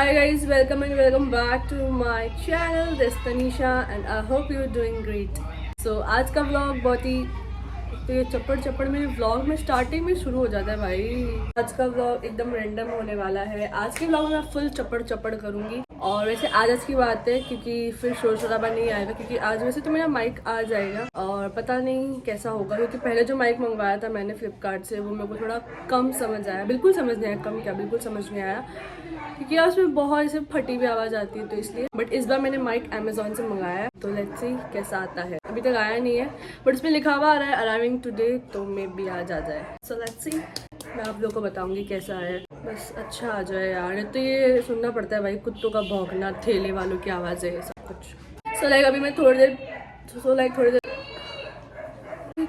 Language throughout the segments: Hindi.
Hi guys, welcome back to my channel. This is Tanisha and I hope you're doing great. So आज का vlog बहुत ही तो ये चप्पड़ मेरे व्लॉग में स्टार्टिंग में शुरू हो जाता है भाई। आज का व्लॉग एकदम रैंडम होने वाला है। आज के व्लॉग में मैं फुल चप्पड़ करूंगी। और वैसे आज की बात है क्योंकि फिर शोर शराबा नहीं आएगा, क्योंकि आज वैसे तो मेरा माइक आ जाएगा और पता नहीं कैसा होगा, क्योंकि पहले जो माइक मंगवाया था मैंने फ्लिपकार्ट से वो मेरे को थोड़ा कम समझ आया। बिल्कुल समझ नहीं आया, कम क्या बिल्कुल समझ नहीं आया, क्योंकि यार उसमें बहुत ऐसे फटी हुई आवाज़ आती है, तो इसलिए। बट इस बार मैंने माइक अमेजोन से मंगाया है, तो लेट्स सी कैसा आता है। अभी तक आया नहीं है बट उसमें लिखा हुआ आ रहा है अराइविंग टुडे, तो मे बी आज आ जाए। सो लेट्स सी, मैं आप लोगों को बताऊंगी कैसा है। बस अच्छा आ जाए यार, नहीं तो ये सुनना पड़ता है भाई कुत्तों का भौंकना, ठेले वालों की आवाज़ें, सब कुछ। सो लाइक अभी मैं थोड़ी देर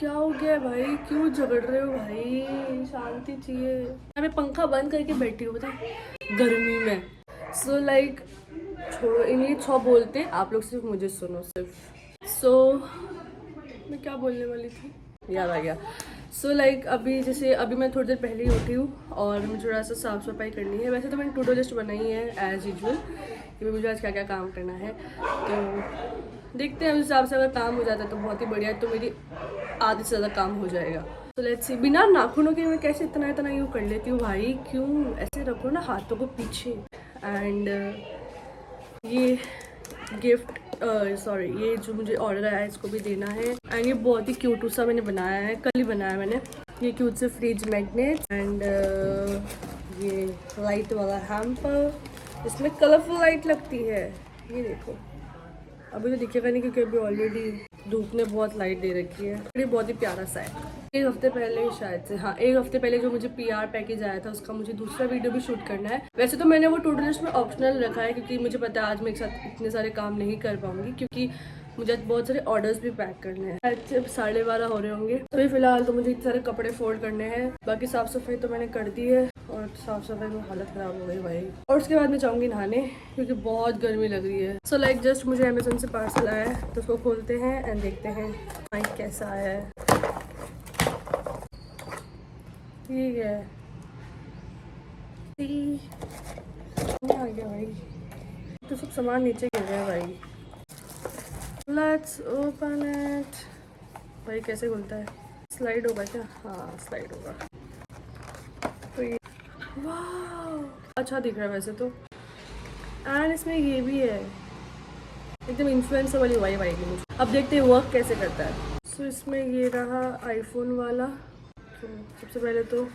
क्या हो गया भाई, क्यों झगड़ रहे हो भाई, शांति चाहिए। मैं पंखा बंद करके बैठी हूँ पता गर्मी में। सो लाइक छोड़ो, इन्हीं छो बोलते, आप लोग सिर्फ मुझे सुनो सिर्फ। सो मैं क्या बोलने वाली थी, याद आ गया। सो लाइक अभी जैसे अभी मैं थोड़ी देर पहले ही उठी हूँ और मुझे थोड़ा सा साफ़ सफाई करनी है। वैसे तो मैंने टू डू लिस्ट बनाई है एज़ यूजुअल कि मुझे आज क्या क्या काम करना है, तो देखते हैं उस हिसाब से। अगर काम हो जाता है तो बहुत ही बढ़िया, तो मेरी आधे से ज़्यादा काम हो जाएगा। तो लेट्स सी, बिना नाखूनों के मैं कैसे इतना यूँ कर लेती हूँ भाई, क्यों ऐसे रखो ना हाथों को पीछे। एंड ये गिफ्ट सॉरी ये जो मुझे ऑर्डर आया है इसको भी देना है। एंड ये बहुत ही क्यूट सा मैंने बनाया है, कल ही बनाया मैंने। ये क्यूट से फ्रिज मैग्नेट एंड ये लाइट वाला हैम्पर, इसमें कलरफुल लाइट लगती है, ये देखो। अभी तो दिखेगा नहीं क्योंकि अभी ऑलरेडी धूप ने बहुत लाइट दे रखी है। ये बहुत ही प्यारा सा है। एक हफ्ते पहले शायद से, हाँ एक हफ्ते पहले जो मुझे PR पैकेज आया था उसका मुझे दूसरा वीडियो भी शूट करना है। वैसे तो मैंने वो टू डू लिस्ट में ऑप्शनल रखा है, क्योंकि मुझे पता है आज मैं एक साथ इतने सारे काम नहीं कर पाऊंगी, क्योंकि मुझे बहुत सारे ऑर्डर्स भी पैक करने हैं। जब 12:30 हो रहे होंगे, तो अभी फिलहाल तो मुझे इतने सारे कपड़े फोल्ड करने हैं। बाकी साफ सफाई तो मैंने कर दी है और साफ सफाई में हालत खराब हो गई भाई। और उसके बाद मैं जाऊँगी नहाने क्योंकि बहुत गर्मी लग रही है। सो लाइक जस्ट मुझे अमेजोन से पार्सल आया है, तो उसको खोलते हैं एंड देखते हैं माइक कैसा आया है। ठीक है, आ गया भाई, तो सब सामान नीचे गिर गया भाई। Let's open it. भाई कैसे खुलता है, स्लाइड होगा क्या? हाँ स्लाइड होगा। तो ये वाह अच्छा दिख रहा है वैसे तो। एंड इसमें ये भी है, एकदम इन्फ्लुएंसर वाली वाइब आएगी मुझे। अब देखते हैं वर्क कैसे करता है। सो इसमें ये रहा आईफोन वाला, तो सबसे पहले तो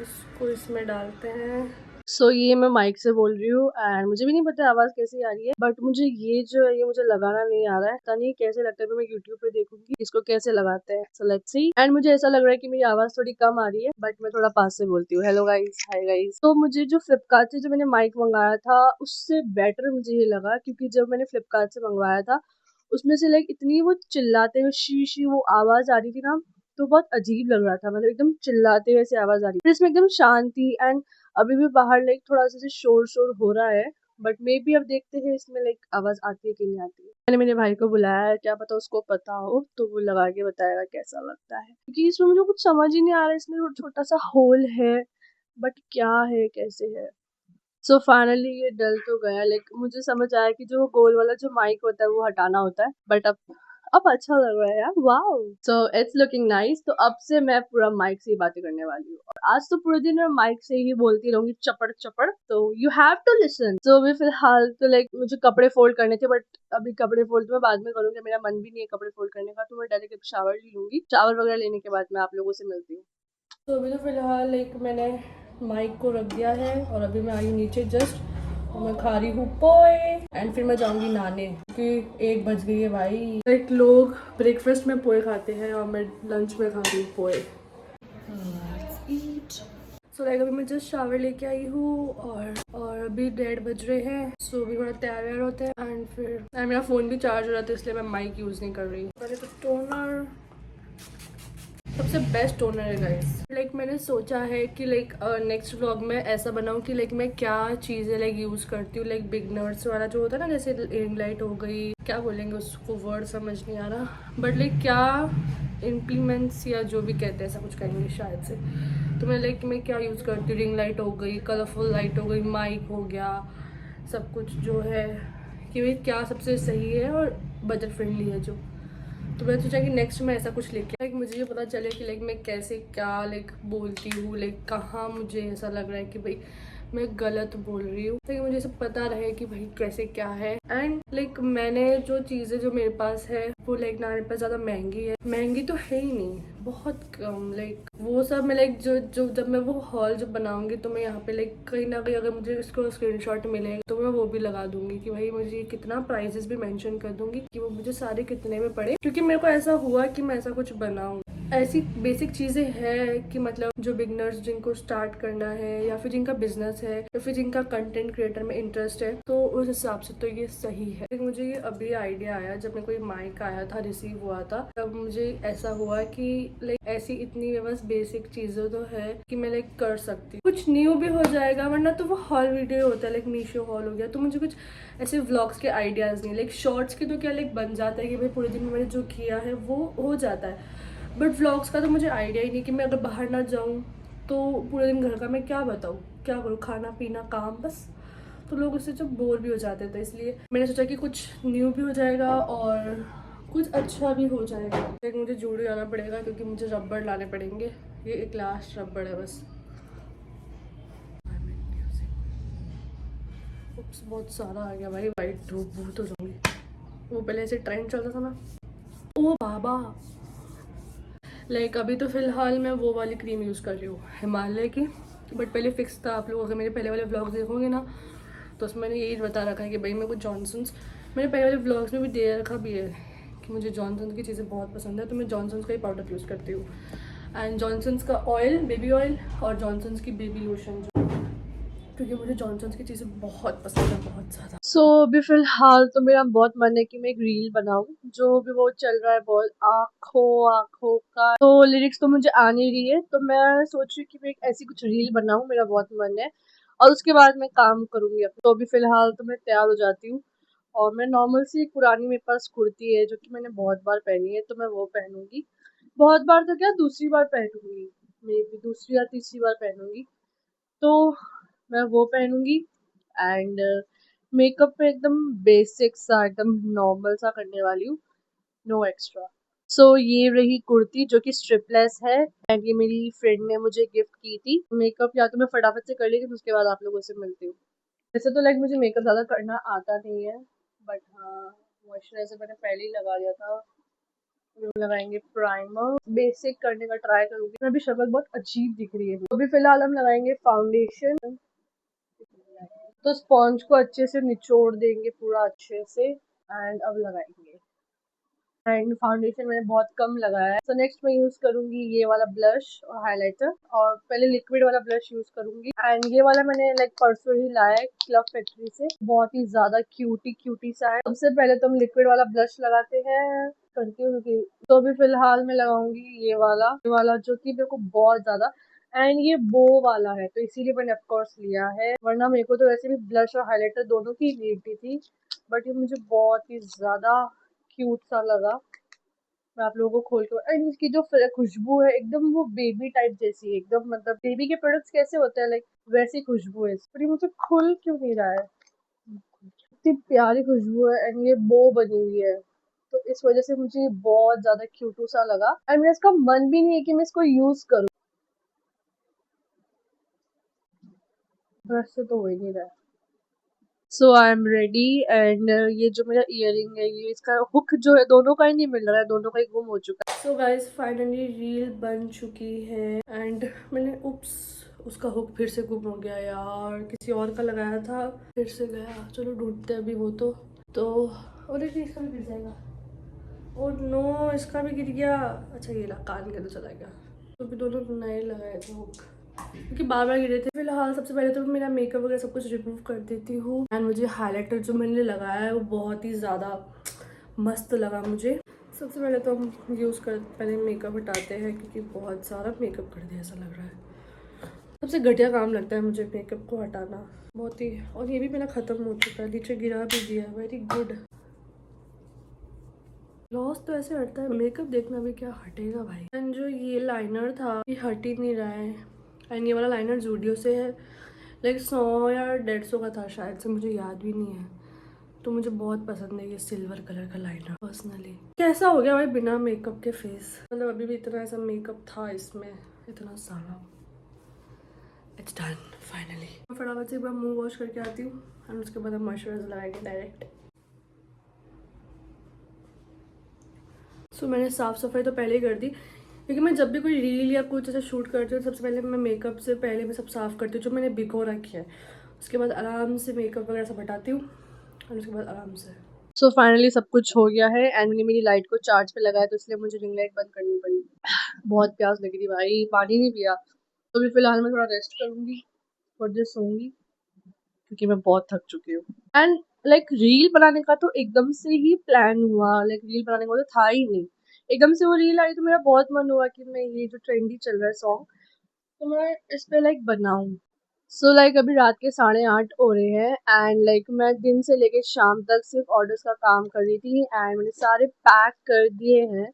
इसको इसमें डालते हैं। सो ये मैं माइक से बोल रही हूँ एंड मुझे भी नहीं पता आवाज़ कैसी आ रही है, बट मुझे ये जो है ये मुझे लगाना नहीं आ रहा है, पता नहीं कैसे लगता है। तो मैं यूट्यूब पे देखूंगी इसको कैसे लगाते हैं। So let's see. एंड मुझे ऐसा लग रहा है कि मेरी आवाज़ थोड़ी कम आ रही है, बट मैं थोड़ा पास से बोलती हूँ। Hello guys, hi guys. तो मुझे जो फ्लिपकार्ट से जो मैंने माइक मंगाया था उससे बेटर मुझे ये लगा, क्योंकि जब मैंने फ्लिपकार्ट से मंगवाया था उसमें से लाइक इतनी वो चिल्लाते हुए शी वो आवाज़ आ रही थी ना, तो बहुत अजीब लग रहा था, मतलब एकदम चिल्लाते हुए ऐसी आवाज़ आ रही थी। इसमें एकदम शांति। एंड अभी भी बाहर लाइक थोड़ा सा शोर हो रहा है, बट मे बी अब देखते हैं इसमें लाइक आवाज आती है कि नहीं आती है। मैंने मेरे भाई को बुलाया है, क्या पता उसको पता हो तो वो लगा के बताएगा कैसा लगता है, क्योंकि इसमें मुझे कुछ समझ ही नहीं आ रहा है। इसमें छोटा सा होल है बट क्या है कैसे है। सो फाइनली ये डल तो गया, लाइक मुझे समझ आया कि जो गोल वाला जो माइक होता है वो हटाना होता है, बट अब अच्छा लग रहा है यार, wow. So it's looking nice. तो अब से मैं पूरा माइक से ही बातें करने वाली हूँ, और आज तो पूरे दिन मैं माइक से ही बोलती रहूंगी चपड़, तो यू हैव टू लिसन। तो अभी फिलहाल तो लाइक मुझे कपड़े फोल्ड करने थे, बट अभी कपड़े फोल्ड मैं बाद में करूंगी, मेरा मन भी नहीं है कपड़े फोल्ड करने का, तो मैं डायरेक्ट शावर ले लूंगी। शावर वगैरह लेने के बाद मैं आप लोगों से मिलती हूँ। तो अभी तो फिलहाल लाइक मैंने माइक को रख दिया है और अभी मैं आई नीचे जस्ट, और मैं खा रही हूँ पोए एंड फिर मैं जाऊंगी नहाने, क्योंकि 1 बज गई है भाई। लाइक लोग ब्रेकफास्ट में पोए खाते हैं और मैं लंच में खा रही हूँ पोए। सो लाइक अभी मैं जस्ट शावर लेके आई हूँ और अभी 1:30 बज रहे हैं। सो अभी थोड़ा तैयार होते हैं एंड फिर मेरा फ़ोन भी चार्ज हो रहा था, इसलिए मैं माइक यूज़ नहीं कर रही। पहले तो टोनर, सबसे बेस्ट टोनर है गाइस। लाइक मैंने सोचा है कि लाइक नेक्स्ट व्लॉग में ऐसा बनाऊँ कि लाइक मैं क्या चीज़ें लाइक यूज़ करती हूँ, लाइक बिगनर्स वाला जो होता है ना, जैसे रिंग लाइट हो गई, क्या बोलेंगे उसको, वर्ड समझ नहीं आ रहा, बट लाइक क्या इम्प्लीमेंट्स या जो भी कहते हैं ऐसा कुछ कहेंगे शायद से। तो मैं लाइक मैं क्या यूज़ करती हूँ, रिंग लाइट हो गई, कलरफुल लाइट हो गई, माइक हो गया, सब कुछ जो है कि भाई क्या सबसे सही है और बजट फ्रेंडली है जो। तो मैंने सोचा कि नेक्स्ट में ऐसा कुछ लेके लाइक मुझे ये पता चले कि लाइक मैं कैसे क्या लाइक बोलती हूँ, लाइक कहाँ मुझे ऐसा लग रहा है कि भाई मैं गलत बोल रही हूँ, ताकि मुझे सब पता रहे कि भाई कैसे क्या है। एंड लाइक मैंने जो चीज़ें जो मेरे पास है वो लाइक ना मेरे पास ज़्यादा महंगी है, महंगी तो है ही नहीं, बहुत कम। लाइक वो सब मैं लाइक जो जब मैं वो हॉल जब बनाऊंगी तो मैं यहाँ पे लाइक कहीं ना कहीं अगर मुझे इसको स्क्रीनशॉट मिलेगा तो मैं वो भी लगा दूंगी कि भाई मुझे कितना प्राइसेस भी मेंशन कर दूंगी कि वो मुझे सारे कितने में पड़े, क्योंकि मेरे को ऐसा हुआ कि मैं ऐसा कुछ बनाऊं। ऐसी बेसिक चीज़ें हैं कि मतलब जो बिगनर्स जिनको स्टार्ट करना है या फिर जिनका बिजनेस है या फिर जिनका कंटेंट क्रिएटर में इंटरेस्ट है, तो उस हिसाब से तो ये सही है। लेकिन मुझे ये अभी आइडिया आया जब मेरे को ये माइक आया था, रिसीव हुआ था, तब मुझे ऐसा हुआ कि लाइक ऐसी इतनी बस बेसिक चीज़ें तो है कि मैं लाइक कर सकती हूँ, कुछ न्यू भी हो जाएगा, वरना तो वो हॉल वीडियो होता है, लाइक मीशो हॉल हो गया। तो मुझे कुछ ऐसे व्लॉग्स के आइडियाज़ नहीं, लाइक शॉर्ट्स के तो क्या लाइक बन जाता है कि भाई पूरे दिन में मैंने जो किया है वो हो जाता है, बट व्लॉग्स का तो मुझे आइडिया ही नहीं कि मैं अगर बाहर ना जाऊँ तो पूरे दिन घर का मैं क्या बताऊँ, क्या करूँ, खाना पीना काम बस। तो लोग उससे जब बोर भी हो जाते थे, इसलिए मैंने सोचा कि कुछ न्यू भी हो जाएगा और कुछ अच्छा भी हो जाएगा। लेकिन मुझे जूडो जाना पड़ेगा क्योंकि मुझे रबड़ लाने पड़ेंगे, ये एक लास्ट रबड़ है बस। उप्स, बहुत सारा आ गया भाई, वाइट धूप बहुत हो जाऊंगी। वो पहले ऐसे ट्रेंड चलता था ना, ओ बाबा। लाइक अभी तो फिलहाल मैं वो वाली क्रीम यूज़ कर रही हूँ हिमालय की, बट पहले फिक्स था। आप लोग अगर मेरे पहले वाले व्लॉग्स देखोगे ना तो उसमें मैंने यही बता रखा है कि भाई मेरे को जॉनसन्स, मैंने पहले वाले व्लॉग्स में भी दे रखा भी है कि मुझे जॉनसन्स की चीज़ें बहुत पसंद है, तो मैं जॉनसन्स का ही पाउडर यूज़ करती हूँ, एंड जॉनसन्स का ऑयल, बेबी ऑयल, और जॉनसन्स की बेबी लोशन, क्योंकि मुझे जॉनसन्स की चीज़ें बहुत पसंद है, बहुत ज़्यादा। सो अभी फिलहाल तो मेरा बहुत मन है कि मैं एक रील बनाऊं, जो भी वो चल रहा है बहुत आँखों आँखों का, तो लिरिक्स तो मुझे आ नहीं रही है, तो मैं सोच रही हूँ कि मैं एक ऐसी कुछ रील बनाऊं, मेरा बहुत मन है, और उसके बाद मैं काम करूंगी अपना। तो अभी फिलहाल तो मैं तैयार हो जाती हूँ, और मैं नॉर्मल सी एक पुरानी मेरे पास कुर्ती है जो कि मैंने बहुत बार पहनी है, तो मैं वो पहनूंगी। बहुत बार तो क्या, दूसरी बार पहनूंगी, मे बी दूसरी या तीसरी बार पहनूंगी, तो मैं वो पहनूंगी। एंड मेकअप पे एकदम बेसिक सा, एकदम नॉर्मल सा करने वाली हूँ, नो एक्स्ट्रा। सो ये रही कुर्ती जो कि स्ट्रिपलेस है, एंड ये मेरी फ्रेंड ने मुझे गिफ्ट की थी। मेकअप या तो मैं फटाफट से कर लेकिन उसके बाद आप लोगों से मिलती हूँ। वैसे तो लाइक मुझे मेकअप ज़्यादा करना आता नहीं है, बट हाँ मॉइस्चराइजर मैंने पहले ही लगा दिया था। लगाएंगे प्राइमर, बेसिक करने का ट्राई करूंगी। अभी शक्ल बहुत अजीब दिख रही है, तो अभी फिलहाल हम लगाएंगे फाउंडेशन। तो स्पॉन्ज को अच्छे से निचोड़ देंगे पूरा अच्छे से, एंड अब लगाएंगे। एंड फाउंडेशन मैंने बहुत कम लगाया है, तो नेक्स्ट मैं यूज करूंगी ये वाला ब्लश और हाइलाइटर, और पहले लिक्विड वाला ब्लश यूज करूंगी। एंड ये वाला मैंने लाइक परसों ही लाया है क्लब फैक्ट्री से, बहुत ही ज्यादा क्यूटी सा है। सबसे पहले तो हम लिक्विड वाला ब्लश लगाते हैं, करती हूँ क्योंकि, तो अभी फिलहाल मैं लगाऊंगी ये वाला जो कि मेरे को बहुत ज्यादा, एंड ये बो वाला है तो इसीलिए मैंने ऑफकोर्स लिया है, वरना मेरे को तो वैसे भी ब्लश और हाइलाइटर दोनों की नीड थी, बट ये मुझे बहुत ही ज्यादा क्यूट सा लगा। मैं आप लोगों को खोल के, एंड इसकी जो खुशबू है एकदम वो बेबी टाइप जैसी है, एकदम मतलब बेबी के प्रोडक्ट्स कैसे होते हैं लाइक वैसी खुशबू है, पर ये मुझे खुल क्यों नहीं रहा है, इतनी प्यारी खुशबू है, एंड ये बो बनी हुई है, तो इस वजह से मुझे बहुत ज्यादा क्यूटू सा लगा, एंड मेरा इसका मन भी नहीं है कि मैं इसको यूज करूँ, ब्रश से तो हो ही नहीं रहा है। सो आई एम रेडी, एंड ये जो मेरा इयररिंग है, ये इसका हुक जो है दोनों का ही नहीं मिल रहा है, दोनों का ही गुम हो चुका है। सो गाइस फाइनली रील बन चुकी है, एंड मैंने उप्स उसका हुक फिर से गुम हो गया यार, किसी और का लगाया था, फिर से गया। चलो ढूंढते हैं अभी वो तो और इसका भी गिर जाएगा, और नो इसका भी गिर गया। अच्छा ये कान के तो चला गया, तो भी दोनों नए लगाए थे हुक क्योंकि बार बार गिरे थे। फिलहाल सबसे पहले तो मेरा मेकअप वगैरह सब कुछ रिमूव कर देती हूँ, एंड मुझे हाइलाइटर जो मैंने लगाया है वो बहुत ही ज़्यादा मस्त लगा मुझे। सबसे पहले तो हम पहले मेकअप हटाते हैं क्योंकि बहुत सारा मेकअप कर दिया ऐसा लग रहा है। सबसे घटिया काम लगता है मुझे मेकअप को हटाना, बहुत ही। और ये भी मेरा ख़त्म हो चुका है, नीचे गिरा भी दिया, वेरी गुड। लॉस तो ऐसे हटता है, मेकअप देखना भी क्या हटेगा भाई। एंड जो ये लाइनर था ये हट ही नहीं रहा है, एंड ये वाला लाइनर जूडियो से है, लाइक 100 या 150 का था शायद से, मुझे याद भी नहीं है। तो मुझे बहुत पसंद है ये सिल्वर कलर का लाइनर पर्सनली। कैसा हो गया भाई बिना मेकअप के फेस, मतलब अभी भी इतना ऐसा मेकअप था इसमें, इतना सारा। It's done finally. मैं फटाफट से एक बार मुंह वॉश करके आती हूँ और उसके बाद हम मॉइस्चराइजर लगाएंगे डायरेक्ट। सो मैंने साफ़ सफाई तो पहले ही कर दी, क्योंकि मैं जब भी कोई रील या कुछ ऐसा शूट करती हूँ सबसे पहले मैं मेकअप से पहले मैं सब साफ़ करती हूँ जो मैंने भिगो रखी है। उसके बाद आराम से मेकअप वगैरह सब हटाती हूँ और उसके बाद आराम से। सो फाइनली सब कुछ हो गया है एंड मैंने मेरी लाइट को चार्ज पे लगाया तो इसलिए मुझे रिंग लाइट बंद करनी पड़ी। बहुत प्यास लगी थी भाई, पानी नहीं पिया। तो अभी फिलहाल मैं थोड़ा रेस्ट करूँगी, थोड़ी देर सोऊंगी, क्योंकि मैं बहुत थक चुकी हूँ। एंड लाइक रील बनाने का तो एकदम से ही प्लान हुआ, लाइक रील बनाने का तो था ही नहीं, एकदम से वो रील आई तो मेरा बहुत मन हुआ कि मैं ये जो ट्रेंडी चल रहा है सॉन्ग, तो मैं इस पे लाइक बनाऊं। सो लाइक अभी रात के 8:30 हो रहे हैं एंड लाइक मैं दिन से लेके शाम तक सिर्फ ऑर्डर्स का काम कर रही थी एंड मैंने सारे पैक कर दिए हैं।